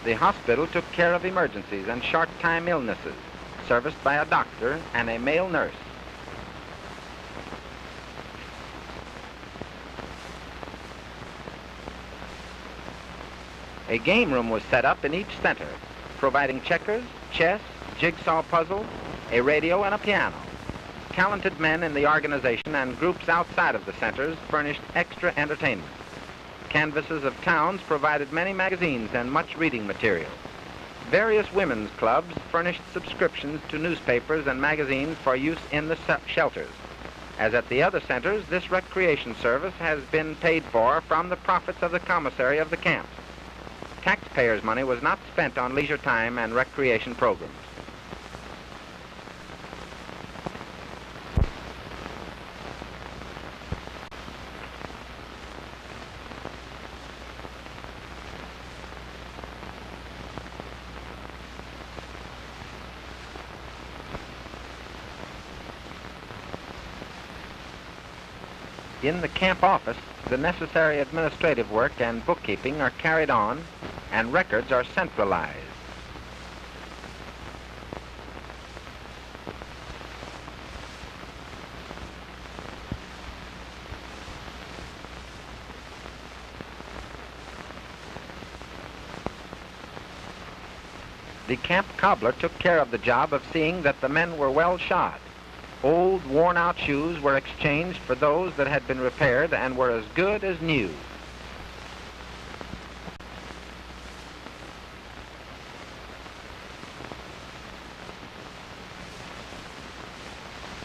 The hospital took care of emergencies and short-time illnesses, serviced by a doctor and a male nurse. A game room was set up in each center, providing checkers, chess, jigsaw puzzles, a radio, and a piano. Talented men in the organization and groups outside of the centers furnished extra entertainment. Canvases of towns provided many magazines and much reading material. Various women's clubs furnished subscriptions to newspapers and magazines for use in the shelters. As at the other centers, this recreation service has been paid for from the profits of the commissary of the camps. Taxpayers' money was not spent on leisure time and recreation programs. In the camp office, the necessary administrative work and bookkeeping are carried on, and records are centralized. The camp cobbler took care of the job of seeing that the men were well shod. Old, worn-out shoes were exchanged for those that had been repaired and were as good as new.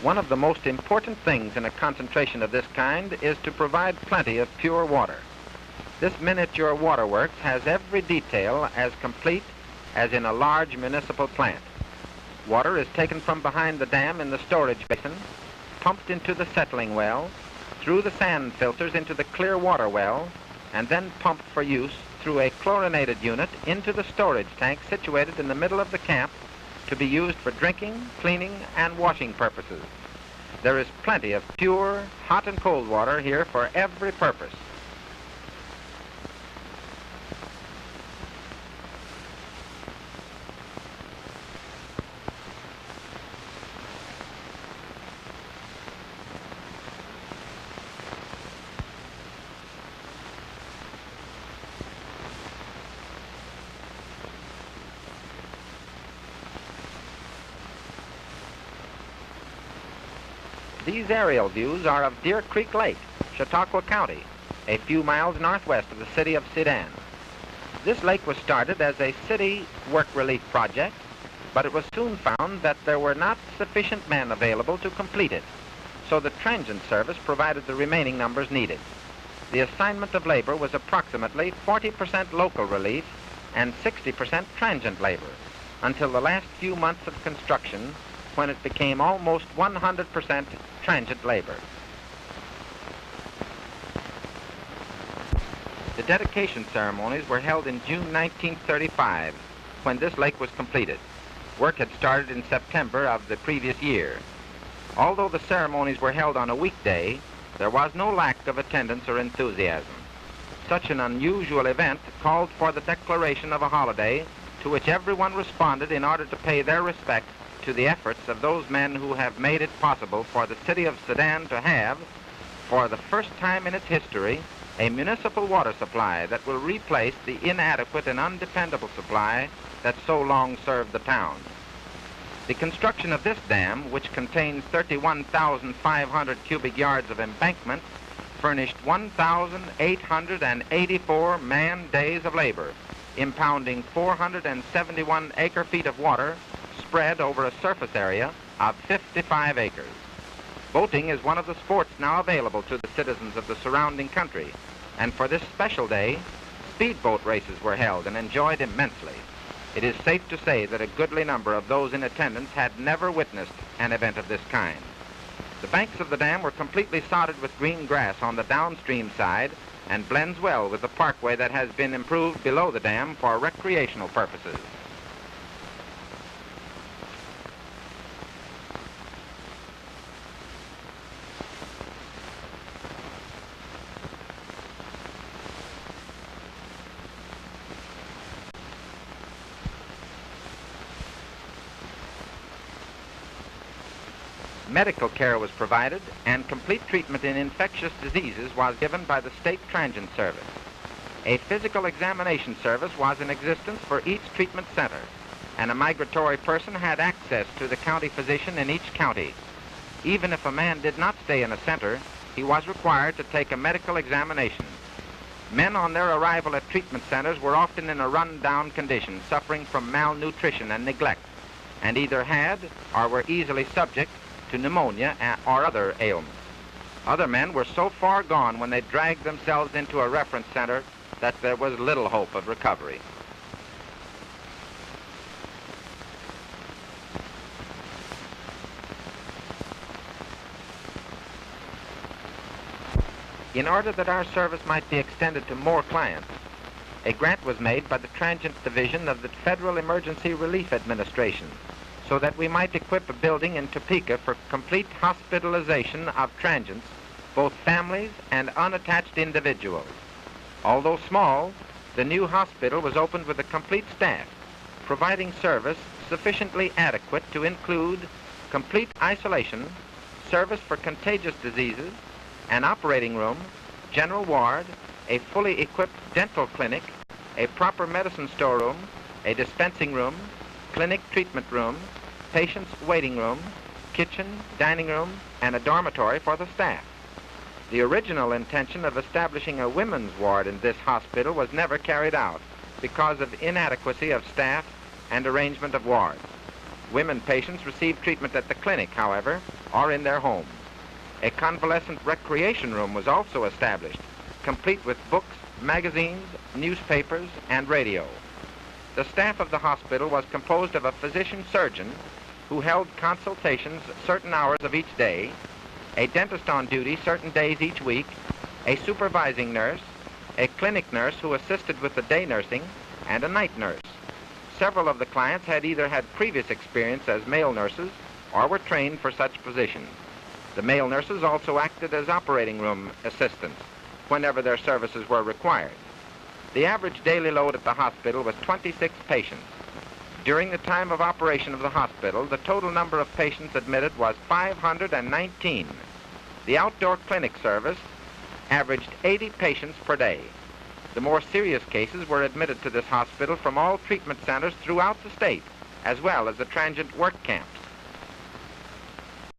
One of the most important things in a concentration of this kind is to provide plenty of pure water. This miniature waterworks has every detail as complete as in a large municipal plant. Water is taken from behind the dam in the storage basin, pumped into the settling well, through the sand filters into the clear water well, and then pumped for use through a chlorinated unit into the storage tank situated in the middle of the camp to be used for drinking, cleaning, and washing purposes. There is plenty of pure, hot and cold water here for every purpose. These aerial views are of Deer Creek Lake, Chautauqua County, a few miles northwest of the city of Sedan. This lake was started as a city work relief project, but it was soon found that there were not sufficient men available to complete it, so the transient service provided the remaining numbers needed. The assignment of labor was approximately 40% local relief and 60% transient labor until the last few months of construction, when it became almost 100% transient labor. The dedication ceremonies were held in June 1935, when this lake was completed. Work had started in September of the previous year. Although the ceremonies were held on a weekday, there was no lack of attendance or enthusiasm. Such an unusual event called for the declaration of a holiday to which everyone responded in order to pay their respects to the efforts of those men who have made it possible for the city of Sedan to have, for the first time in its history, a municipal water supply that will replace the inadequate and undependable supply that so long served the town. The construction of this dam, which contains 31,500 cubic yards of embankment, furnished 1,884 man-days of labor, impounding 471 acre-feet of water spread over a surface area of 55 acres. Boating is one of the sports now available to the citizens of the surrounding country, and for this special day, speedboat races were held and enjoyed immensely. It is safe to say that a goodly number of those in attendance had never witnessed an event of this kind. The banks of the dam were completely sodded with green grass on the downstream side and blends well with the parkway that has been improved below the dam for recreational purposes. Medical care was provided, and complete treatment in infectious diseases was given by the State Transient Service. A physical examination service was in existence for each treatment center, and a migratory person had access to the county physician in each county. Even if a man did not stay in a center, he was required to take a medical examination. Men on their arrival at treatment centers were often in a run-down condition, suffering from malnutrition and neglect, and either had or were easily subject to pneumonia or other ailments. Other men were so far gone when they dragged themselves into a reference center that there was little hope of recovery. In order that our service might be extended to more clients, a grant was made by the Transient Division of the Federal Emergency Relief Administration so that we might equip a building in Topeka for complete hospitalization of transients, both families and unattached individuals. Although small, the new hospital was opened with a complete staff, providing service sufficiently adequate to include complete isolation, service for contagious diseases, an operating room, general ward, a fully equipped dental clinic, a proper medicine storeroom, a dispensing room, clinic treatment room, patient's waiting room, kitchen, dining room, and a dormitory for the staff. The original intention of establishing a women's ward in this hospital was never carried out because of inadequacy of staff and arrangement of wards. Women patients received treatment at the clinic, however, or in their homes. A convalescent recreation room was also established, complete with books, magazines, newspapers, and radio. The staff of the hospital was composed of a physician-surgeon who held consultations certain hours of each day, a dentist on duty certain days each week, a supervising nurse, a clinic nurse who assisted with the day nursing, and a night nurse. Several of the clients had either had previous experience as male nurses or were trained for such positions. The male nurses also acted as operating room assistants whenever their services were required. The average daily load at the hospital was 26 patients. During the time of operation of the hospital, the total number of patients admitted was 519. The outdoor clinic service averaged 80 patients per day. The more serious cases were admitted to this hospital from all treatment centers throughout the state, as well as the transient work camps.